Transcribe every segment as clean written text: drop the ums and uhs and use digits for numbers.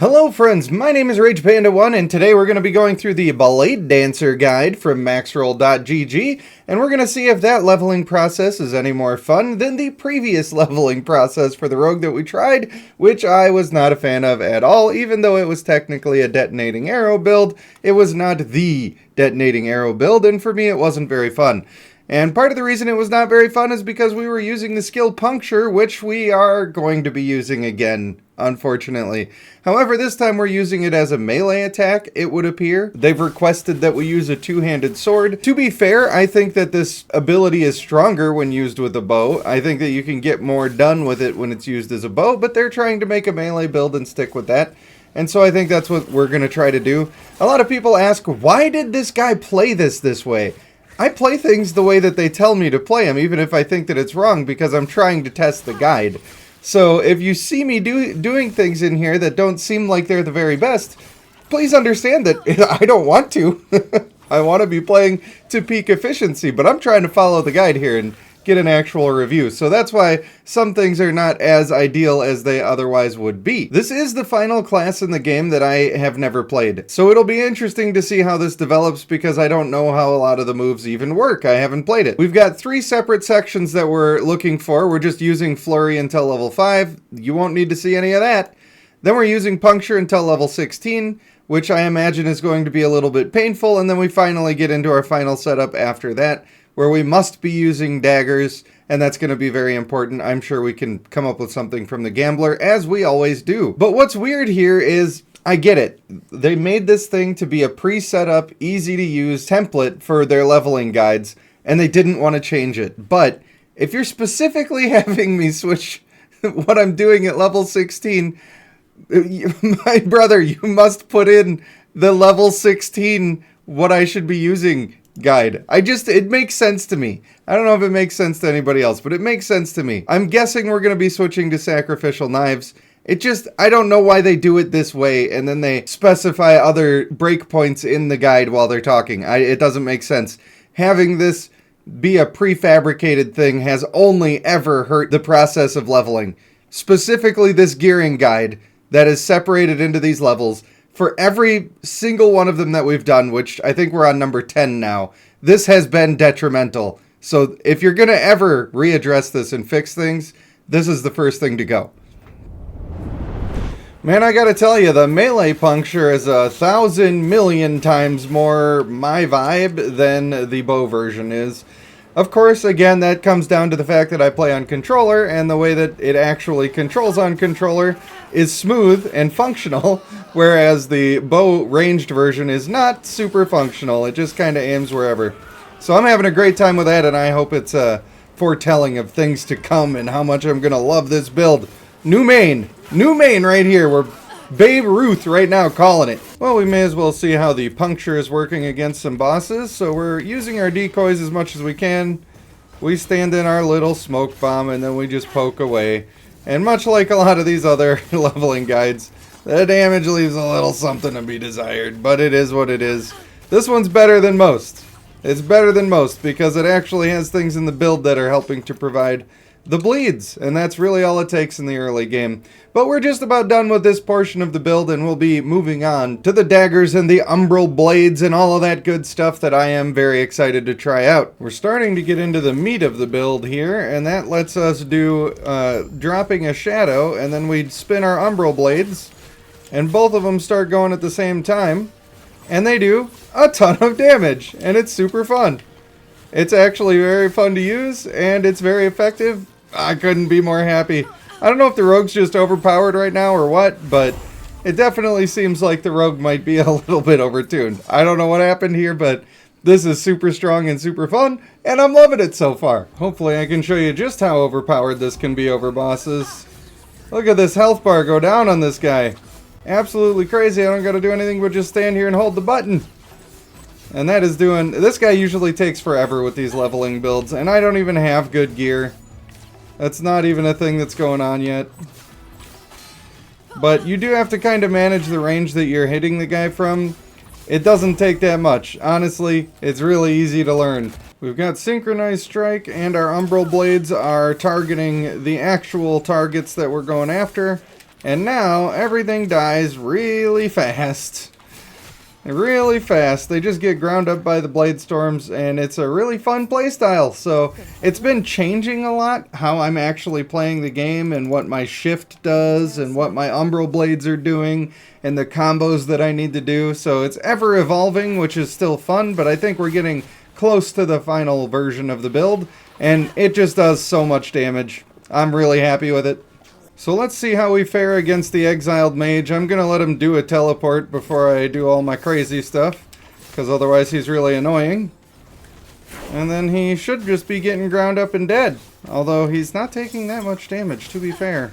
Hello friends, my name is RagePanda1 and today we're going to be going through the Bladedancer guide from Maxroll.gg and we're going to see if that leveling process is any more fun than the previous leveling process for the rogue that we tried, which I was not a fan of at all. Even though it was technically a Detonating Arrow build, it was not the Detonating Arrow build, and for me it wasn't very fun. And part of the reason it was not very fun is because we were using the skill Puncture, which we are going to be using again, unfortunately. However, this time we're using it as a melee attack, it would appear. They've requested that we use a two-handed sword. To be fair, I think that this ability is stronger when used with a bow. I think that you can get more done with it when it's used as a bow, but they're trying to make a melee build and stick with that. And so I think that's what we're going to try to do. A lot of people ask, why did this guy play this way? I play things the way that they tell me to play them, even if I think that it's wrong, because I'm trying to test the guide. So if you see me doing things in here that don't seem like they're the very best, please understand that I don't want to. I want to be playing to peak efficiency, but I'm trying to follow the guide here and get an actual review. So that's why some things are not as ideal as they otherwise would be. This is the final class in the game that I have never played. So it'll be interesting to see how this develops because I don't know how a lot of the moves even work. I haven't played it. We've got 3 separate sections that we're looking for. We're just using Flurry until level 5. You won't need to see any of that. Then we're using Puncture until level 16, which I imagine is going to be a little bit painful. And then we finally get into our final setup after that, where we must be using daggers, and that's going to be very important. I'm sure we can come up with something from the Gambler, as we always do. But what's weird here is, I get it. They made this thing to be a pre-set up, easy-to-use template for their leveling guides, and they didn't want to change it. But if you're specifically having me switch what I'm doing at level 16, my brother, you must put in the level 16 what I should be using guide. It makes sense to me. I don't know if it makes sense to anybody else, but it makes sense to me. I'm guessing we're going to be switching to sacrificial knives. I don't know why they do it this way, and then they specify other breakpoints in the guide while they're talking. It doesn't make sense. Having this be a prefabricated thing has only ever hurt the process of leveling. Specifically this gearing guide that is separated into these levels. For every single one of them that we've done, which I think we're on number 10 now, this has been detrimental. So if you're going to ever readdress this and fix things, this is the first thing to go. Man, I gotta tell you, the melee puncture is 1,000 million times more my vibe than the bow version is. Of course, again, that comes down to the fact that I play on controller, and the way that it actually controls on controller is smooth and functional, whereas the bow ranged version is not super functional. It just kind of aims wherever. So I'm having a great time with that, and I hope it's foretelling of things to come and how much I'm going to love this build. New main right here. We're Babe Ruth right now calling it. Well, we may as well see how the puncture is working against some bosses. So we're using our decoys as much as we can. We stand in our little smoke bomb and then we just poke away. And much like a lot of these other leveling guides, the damage leaves a little something to be desired, but it is what it is. This one's better than most. It's better than most because it actually has things in the build that are helping to provide the bleeds, and that's really all it takes in the early game. But we're just about done with this portion of the build, and we'll be moving on to the daggers and the Umbral Blades and all of that good stuff that I am very excited to try out. We're starting to get into the meat of the build here, and that lets us do dropping a shadow, and then we spin our Umbral Blades, and both of them start going at the same time, and they do a ton of damage, and it's super fun. It's actually very fun to use, and it's very effective. I couldn't be more happy. I don't know if the rogue's just overpowered right now or what, but it definitely seems like the rogue might be a little bit overtuned. I don't know what happened here, but this is super strong and super fun, and I'm loving it so far. Hopefully I can show you just how overpowered this can be over bosses. Look at this health bar go down on this guy. Absolutely crazy. I don't gotta do anything but just stand here and hold the button. And that is doing... This guy usually takes forever with these leveling builds, and I don't even have good gear. That's not even a thing that's going on yet. But you do have to kind of manage the range that you're hitting the guy from. It doesn't take that much. Honestly, it's really easy to learn. We've got Synchronized Strike, and our Umbral Blades are targeting the actual targets that we're going after. And now everything dies really fast. Really fast. They just get ground up by the blade storms, and it's a really fun playstyle. So it's been changing a lot how I'm actually playing the game and what my shift does and what my Umbral Blades are doing and the combos that I need to do. So it's ever evolving, which is still fun, but I think we're getting close to the final version of the build, and it just does so much damage. I'm really happy with it. So let's see how we fare against the exiled mage. I'm going to let him do a teleport before I do all my crazy stuff, because otherwise he's really annoying. And then he should just be getting ground up and dead, although he's not taking that much damage, to be fair.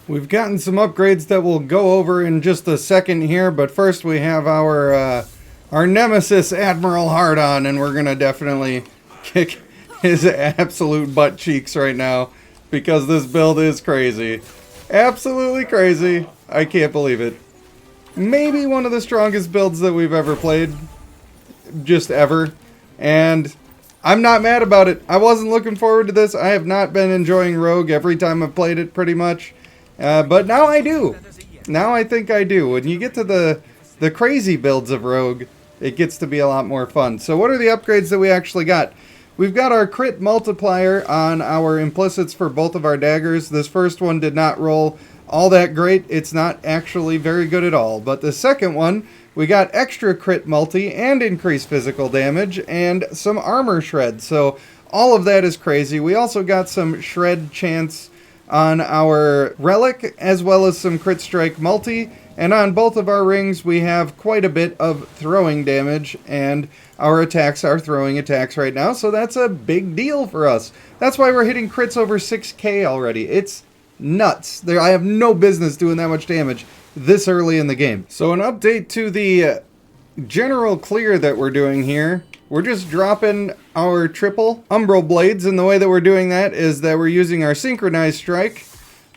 We've gotten some upgrades that we'll go over in just a second here, but first we have our nemesis, Admiral Hardon, and we're going to definitely kick his absolute butt cheeks right now, because this build is crazy. Absolutely crazy. I can't believe it. Maybe one of the strongest builds that we've ever played. Just ever. And I'm not mad about it. I wasn't looking forward to this. I have not been enjoying Rogue every time I've played it, pretty much. But now I do. Now I think I do. When you get to the crazy builds of Rogue, it gets to be a lot more fun. So what are the upgrades that we actually got? We've got our crit multiplier on our implicits for both of our daggers. This first one did not roll all that great. It's not actually very good at all. But the second one, we got extra crit multi and increased physical damage and some armor shred. So all of that is crazy. We also got some shred chance on our relic as well as some crit strike multi. And on both of our rings, we have quite a bit of throwing damage, and our attacks are throwing attacks right now, so that's a big deal for us. That's why we're hitting crits over 6k already. It's nuts. I have no business doing that much damage this early in the game. So an update to the general clear that we're doing here. We're just dropping our triple Umbral Blades, and the way that we're doing that is that we're using our synchronized strike,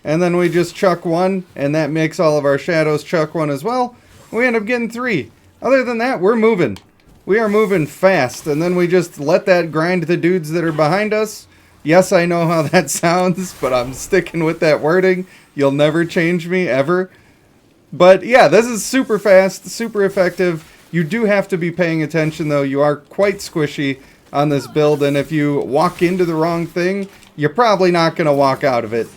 and then we just chuck one, and that makes all of our shadows chuck one as well. We end up getting 3. Other than that, we're moving. We are moving fast, and then we just let that grind the dudes that are behind us. Yes, I know how that sounds, but I'm sticking with that wording. You'll never change me, ever. But yeah, this is super fast, super effective. You do have to be paying attention, though. You are quite squishy on this build, and if you walk into the wrong thing, you're probably not going to walk out of it.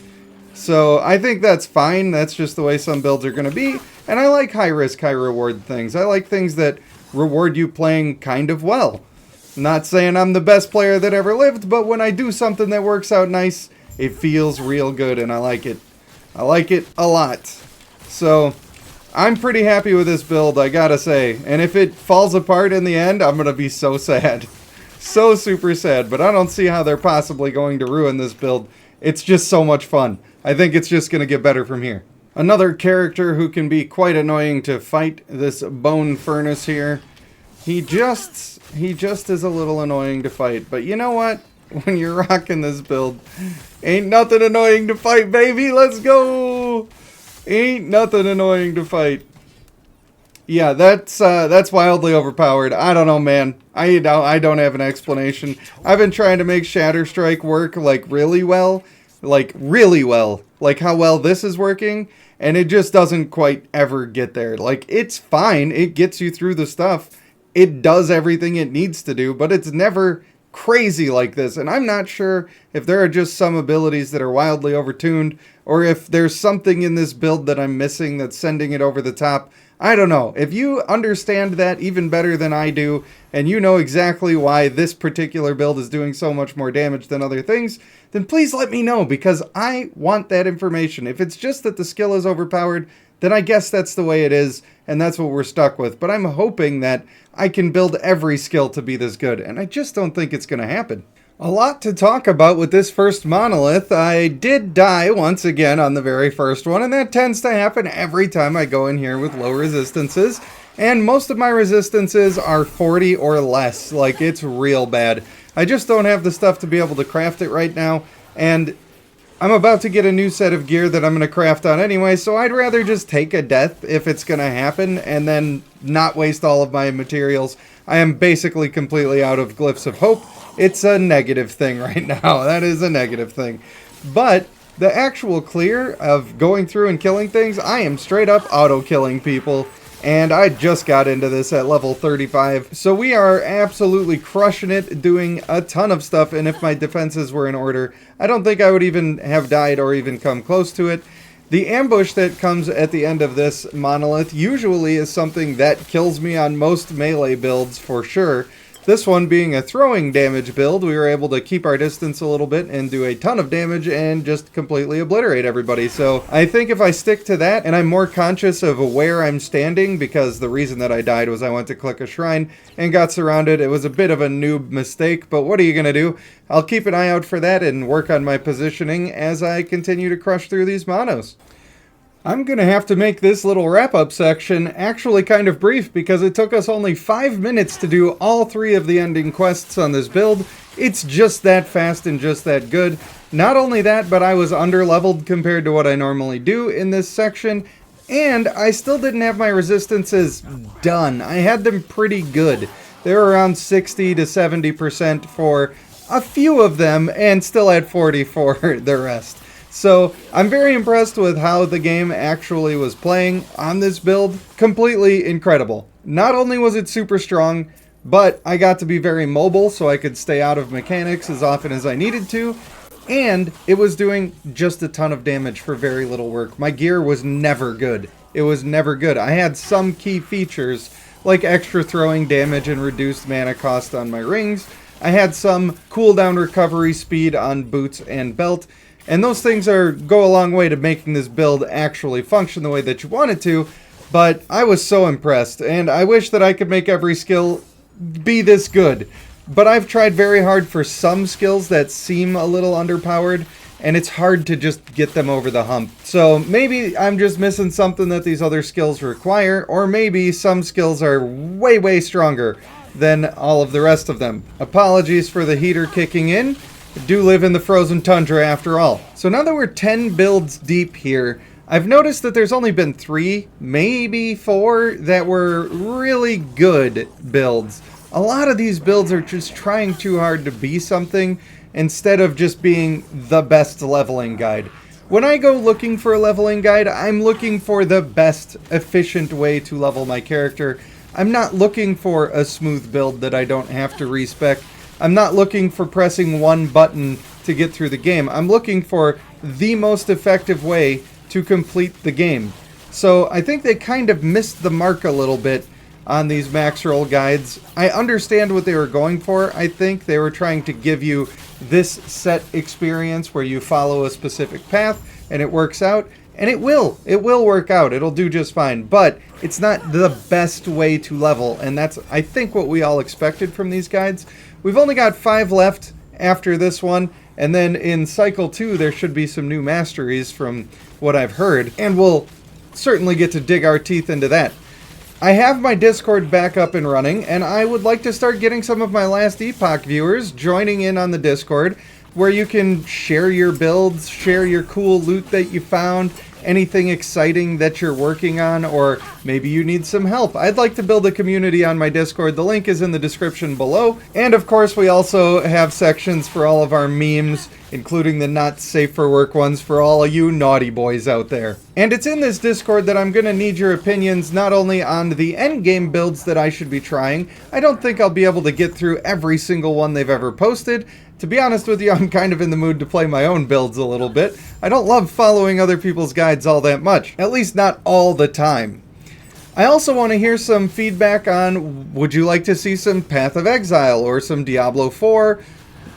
So I think that's fine. That's just the way some builds are going to be. And I like high risk, high reward things. I like things that reward you playing kind of well. Not saying I'm the best player that ever lived, but when I do something that works out nice, it feels real good and I like it. I like it a lot. So I'm pretty happy with this build, I gotta say. And if it falls apart in the end, I'm gonna be so sad. So super sad, but I don't see how they're possibly going to ruin this build. It's just so much fun. I think it's just going to get better from here. Another character who can be quite annoying to fight, this Bone Furnace here. He just is a little annoying to fight. But you know what? When you're rocking this build, ain't nothing annoying to fight, baby. Let's go! Ain't nothing annoying to fight. Yeah, that's wildly overpowered. I don't know, man. I don't have an explanation. I've been trying to make Shatter Strike work, like, really well. Like, really well. Like, how well this is working. And it just doesn't quite ever get there. Like, it's fine. It gets you through the stuff. It does everything it needs to do. But it's never crazy like this. And I'm not sure if there are just some abilities that are wildly overtuned. Or if there's something in this build that I'm missing that's sending it over the top. I don't know. If you understand that even better than I do, and you know exactly why this particular build is doing so much more damage than other things, then please let me know, because I want that information. If it's just that the skill is overpowered, then I guess that's the way it is, and that's what we're stuck with. But I'm hoping that I can build every skill to be this good, and I just don't think it's going to happen. A lot to talk about with this first Monolith. I did die once again on the very first one, and that tends to happen every time I go in here with low resistances. And most of my resistances are 40 or less. Like, it's real bad. I just don't have the stuff to be able to craft it right now, and I'm about to get a new set of gear that I'm going to craft on anyway, so I'd rather just take a death if it's going to happen, and then not waste all of my materials. I am basically completely out of Glyphs of Hope. It's a negative thing right now. That is a negative thing. But The actual clear of going through and killing things, I am straight up auto-killing people. And I just got into this at level 35. So we are absolutely crushing it, doing a ton of stuff. And if my defenses were in order, I don't think I would even have died or even come close to it. The ambush that comes at the end of this Monolith usually is something that kills me on most melee builds for sure. This one being a throwing damage build, we were able to keep our distance a little bit and do a ton of damage and just completely obliterate everybody. So I think if I stick to that and I'm more conscious of where I'm standing, because the reason that I died was I went to click a shrine and got surrounded. It was a bit of a noob mistake, but what are you going to do? I'll keep an eye out for that and work on my positioning as I continue to crush through these monos. I'm going to have to make this little wrap-up section actually kind of brief because it took us only 5 minutes to do all 3 of the ending quests on this build. It's just that fast and just that good. Not only that, but I was under-leveled compared to what I normally do in this section, and I still didn't have my resistances done. I had them pretty good. They were around 60 to 70% for a few of them, and still at 40 for the rest. So I'm very impressed with how the game actually was playing on this build. Completely incredible. Not only was it super strong, but I got to be very mobile so I could stay out of mechanics as often as I needed to. And it was doing just a ton of damage for very little work. My gear was never good. It was never good. I had some key features like extra throwing damage and reduced mana cost on my rings. I had some cooldown recovery speed on boots and belt. And those things go a long way to making this build actually function the way that you want it to, but I was so impressed, and I wish that I could make every skill be this good. But I've tried very hard for some skills that seem a little underpowered, and it's hard to just get them over the hump. So maybe I'm just missing something that these other skills require, or maybe some skills are way, way stronger than all of the rest of them. Apologies for the heater kicking in. Do live in the frozen tundra after all. So now that we're 10 builds deep here, I've noticed that there's only been 3, maybe 4, that were really good builds. A lot of these builds are just trying too hard to be something instead of just being the best leveling guide. When I go looking for a leveling guide, I'm looking for the best efficient way to level my character. I'm not looking for a smooth build that I don't have to respec. I'm not looking for pressing one button to get through the game. I'm looking for the most effective way to complete the game. So I think they kind of missed the mark a little bit on these Maxroll guides. I understand what they were going for. I think they were trying to give you this set experience where you follow a specific path and it works out. And it will work out. It'll do just fine. But it's not the best way to level. And that's, I think, what we all expected from these guides. We've only got 5 left after this one, and then in Cycle 2 there should be some new masteries from what I've heard, and we'll certainly get to dig our teeth into that. I have my Discord back up and running, and I would like to start getting some of my Last Epoch viewers joining in on the Discord, where you can share your builds, share your cool loot that you found, anything exciting that you're working on, or maybe you need some help. I'd like to build a community on my Discord. The link is in the description below. And of course, we also have sections for all of our memes, including the not safe for work ones for all of you naughty boys out there. And it's in this Discord that I'm going to need your opinions not only on the endgame builds that I should be trying. I don't think I'll be able to get through every single one they've ever posted. To be honest with you, I'm kind of in the mood to play my own builds a little bit. I don't love following other people's guides all that much, at least not all the time. I also want to hear some feedback on, would you like to see some Path of Exile or some Diablo 4?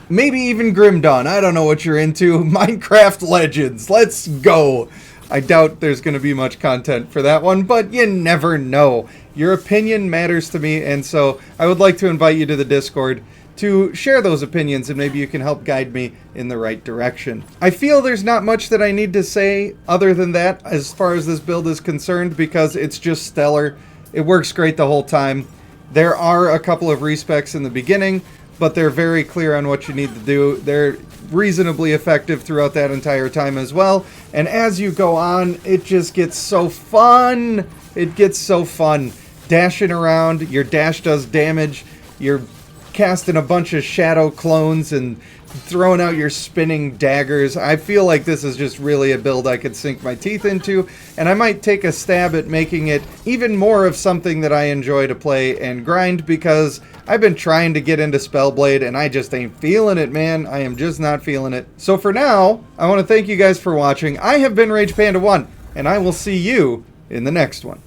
Maybe even Grim Dawn. I don't know what you're into. Minecraft Legends. Let's go. I doubt there's going to be much content for that one, but you never know. Your opinion matters to me, and so I would like to invite you to the Discord to share those opinions, and maybe you can help guide me in the right direction. I feel there's not much that I need to say other than that as far as this build is concerned, because it's just stellar. It works great the whole time. There are a couple of respecs in the beginning, but they're very clear on what you need to do. They're reasonably effective throughout that entire time as well. And as you go on, it just gets so fun. It gets so fun. Dashing around, your dash does damage, your casting a bunch of shadow clones and throwing out your spinning daggers. I feel like this is just really a build I could sink my teeth into, and I might take a stab at making it even more of something that I enjoy to play and grind, because I've been trying to get into Spellblade and I just ain't feeling it, man. I am just not feeling it. So for now, I want to thank you guys for watching. I have been Rage Panda 1, and I will see you in the next one.